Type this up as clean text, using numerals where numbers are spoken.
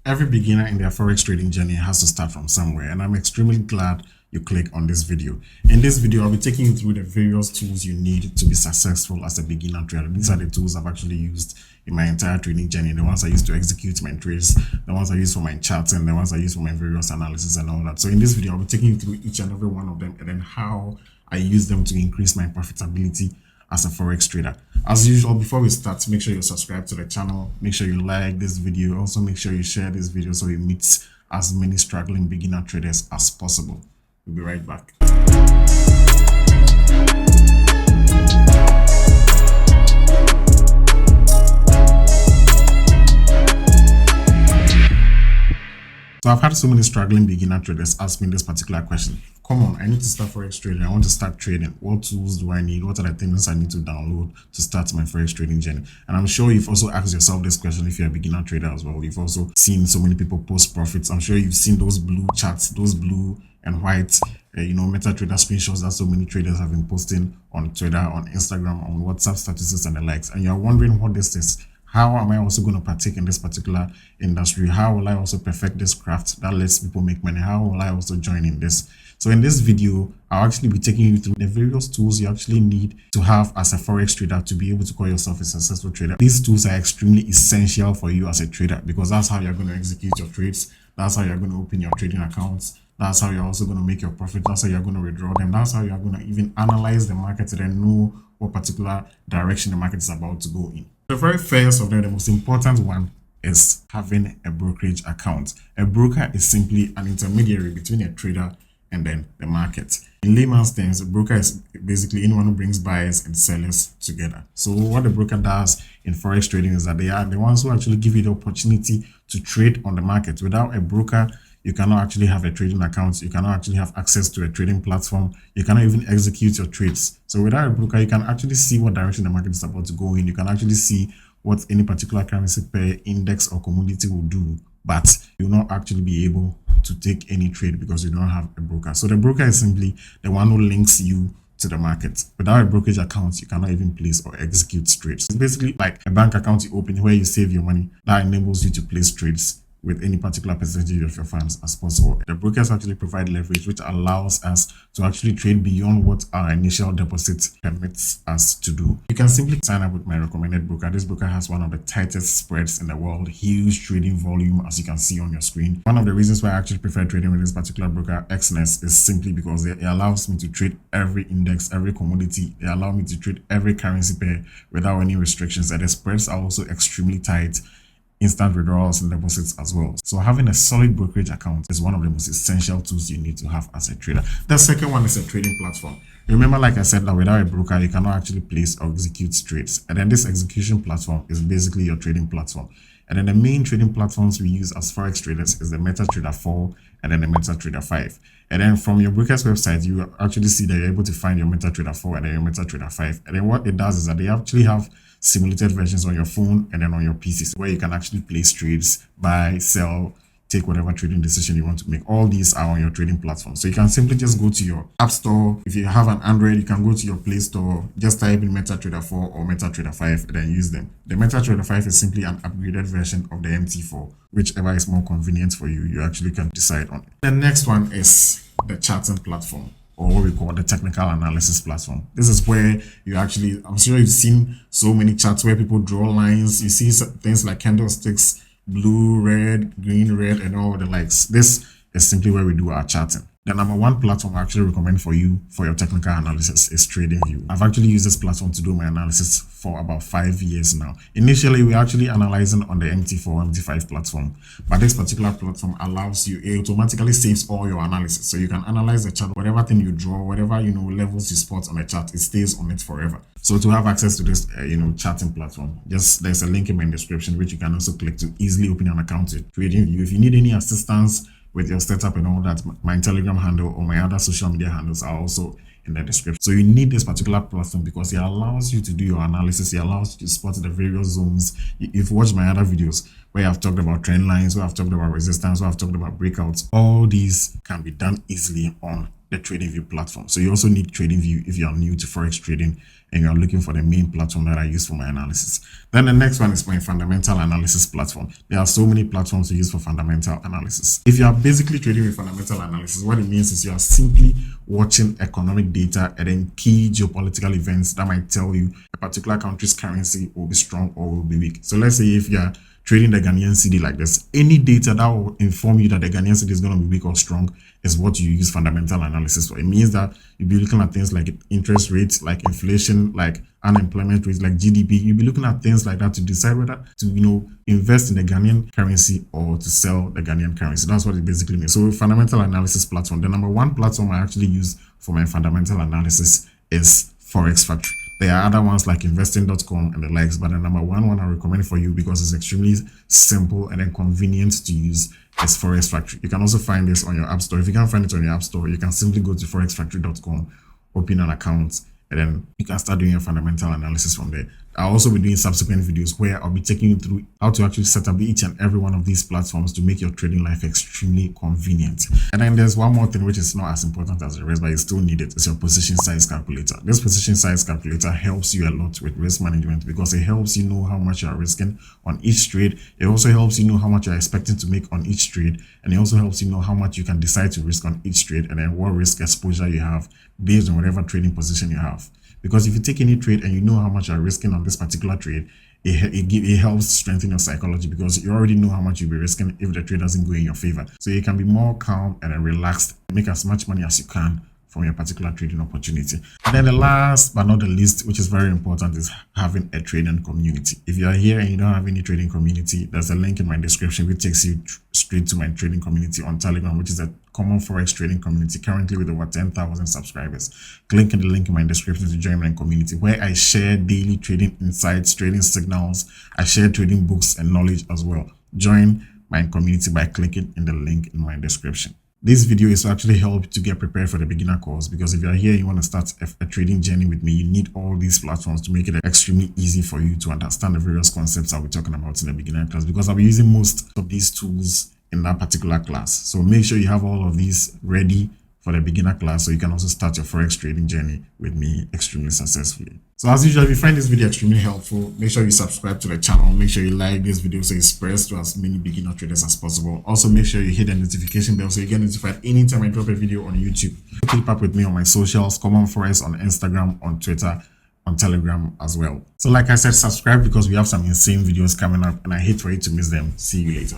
Every beginner in their forex trading journey has to start from somewhere, and I'm extremely glad you click on this video. In this video, I'll be taking you through the various tools you need to be successful as a beginner trader. These are the tools I've actually used in my entire trading journey, the ones I use to execute my trades, the ones I use for my charting, the ones I use for my various analysis and all that. So in this video, I'll be taking you through each and every one of them and then how I use them to increase my profitability as a forex trader. As usual, before we start, make sure you subscribe to the channel, make sure you like this video, also make sure you share this video so it meets as many struggling beginner traders as possible. We'll be right back. So I've had so many struggling beginner traders ask me this particular question. Come on, I need to start forex trading. I want to start trading. What tools do I need? What are the things I need to download to start my forex trading journey? And I'm sure you've also asked yourself this question if you're a beginner trader as well. You've also seen so many people post profits. I'm sure you've seen those blue charts, those blue and white MetaTrader screenshots that so many traders have been posting on Twitter, on Instagram, on WhatsApp statuses and the likes. And you're wondering what this is. How am I also going to partake in this particular industry? How will I also perfect this craft that lets people make money? How will I also join in this? So in this video, I'll actually be taking you through the various tools you actually need to have as a forex trader to be able to call yourself a successful trader. These tools are extremely essential for you as a trader because that's how you're going to execute your trades. That's how you're going to open your trading accounts. That's how you're also going to make your profit. That's how you're going to withdraw them. That's how you're going to even analyze the market and then know what particular direction the market is about to go in. The very first of them, the most important one, is having a brokerage account. A broker is simply an intermediary between a trader and then the market. In layman's terms, a broker is basically anyone who brings buyers and sellers together. So what the broker does in forex trading is that they are the ones who actually give you the opportunity to trade on the market. Without a broker, you cannot actually have a trading account. You cannot actually have access to a trading platform. You cannot even execute your trades. So without a broker, you can actually see what direction the market is about to go in. You can actually see what any particular currency pair, index or commodity will do, but you will not actually be able to take any trade because you don't have a broker. So the broker is simply the one who links you to the market. Without a brokerage account, you cannot even place or execute trades. It's basically like a bank account you open where you save your money that enables you to place trades with any particular percentage of your funds as possible. The brokers actually provide leverage, which allows us to actually trade beyond what our initial deposit permits us to do. You can simply sign up with my recommended broker. This broker has one of the tightest spreads in the world, huge trading volume, as you can see on your screen. One of the reasons why I actually prefer trading with this particular broker, XNES, is simply because it allows me to trade every index, every commodity. They allow me to trade every currency pair without any restrictions, and the spreads are also extremely tight. Instant withdrawals and deposits as well. So having a solid brokerage account is one of the most essential tools you need to have as a trader. The second one is a trading platform. Remember, like I said, that without a broker, you cannot actually place or execute trades. And then this execution platform is basically your trading platform. And then the main trading platforms we use as forex traders is the MetaTrader 4 and then the MetaTrader 5. And then from your broker's website, you actually see that you're able to find your MetaTrader 4 and then your MetaTrader 5. And then what it does is that they actually have simulated versions on your phone and then on your PCs where you can actually place trades, buy, sell, take whatever trading decision you want to make. All these are on your trading platform. So you can simply just go to your app store. If you have an Android, you can go to your Play Store, just type in MetaTrader 4 or MetaTrader 5 and then use them. The MetaTrader 5 is simply an upgraded version of the MT4. Whichever is more convenient for you, you actually can decide on it. The next one is the charting platform, or what we call the technical analysis platform. This is where you actually, I'm sure you've seen so many charts where people draw lines. You see things like candlesticks, blue, red, green, red, and all the likes. This is simply where we do our charting. The number one platform I actually recommend for you for your technical analysis is TradingView. I've actually used this platform to do my analysis for about 5 years now. Initially, we're actually analyzing on the MT4, MT5 platform, but this particular platform allows you, it automatically saves all your analysis. So you can analyze the chart, whatever thing you draw, whatever, levels you spot on the chart, it stays on it forever. So to have access to this, charting platform, there's a link in my description, which you can also click to easily open an account with TradingView. If you need any assistance with your setup and all that, my Telegram handle or my other social media handles are also in the description. So you need this particular platform because it allows you to do your analysis. It allows you to spot the various zones. If you watch my other videos where I've talked about trend lines, where I've talked about resistance, where I've talked about breakouts, all these can be done easily on the TradingView platform. So you also need TradingView if you are new to Forex trading and you are looking for the main platform that I use for my analysis. Then the next one is my fundamental analysis platform. There are so many platforms to use for fundamental analysis. If you are basically trading with fundamental analysis, what it means is you are simply watching economic data and then key geopolitical events that might tell you a particular country's currency will be strong or will be weak. So let's say if you are trading the Ghanaian cedi like this, any data that will inform you that the Ghanaian cedi is going to be weak or strong is what you use fundamental analysis for. It means that you'll be looking at things like interest rates, like inflation, like unemployment rates, like GDP. You'll be looking at things like that to decide whether to, invest in the Ghanaian currency or to sell the Ghanaian currency. That's what it basically means. So fundamental analysis platform, the number one platform I actually use for my fundamental analysis is Forex Factory. There are other ones like investing.com and the likes, but the number one I recommend for you because it's extremely simple and then convenient to use is Forex Factory. You can also find this on your app store. If you can't find it on your app store, you can simply go to forexfactory.com, open an account, and then you can start doing your fundamental analysis from there. I'll also be doing subsequent videos where I'll be taking you through how to actually set up each and every one of these platforms to make your trading life extremely convenient. And then there's one more thing which is not as important as the rest, but you still need it. It's your position size calculator. This position size calculator helps you a lot with risk management because it helps you know how much you are risking on each trade. It also helps you know how much you're expecting to make on each trade. And it also helps you know how much you can decide to risk on each trade and then what risk exposure you have based on whatever trading position you have. Because if you take any trade and you know how much you're risking on this particular trade, it helps strengthen your psychology because you already know how much you'll be risking if the trade doesn't go in your favor. So you can be more calm and relaxed, make as much money as you can from your particular trading opportunity. And then the last but not the least, which is very important, is having a trading community. If you are here and you don't have any trading community, there's a link in my description which takes you straight to my trading community on Telegram, which is a Common Forex trading community currently with over 10,000 subscribers. Click in the link in my description to join my community where I share daily trading insights, trading signals. I share trading books and knowledge as well. Join my community by clicking in the link in my description. This video is to actually help to get prepared for the beginner course because if you are here and you want to start a trading journey with me, you need all these platforms to make it extremely easy for you to understand the various concepts I'll be talking about in the beginner class because I'll be using most of these tools in that particular class. So make sure you have all of these ready for the beginner class so you can also start your Forex trading journey with me extremely successfully. So as usual, if you find this video extremely helpful, make sure you subscribe to the channel. Make sure you like this video so it spreads to as many beginner traders as possible. Also, make sure you hit the notification bell so you get notified anytime I drop a video on YouTube. Keep up with me on my socials, KOMMONFOREX on Instagram, on Twitter, on Telegram as well. So like I said, subscribe because we have some insane videos coming up and I hate for you to miss them. See you later.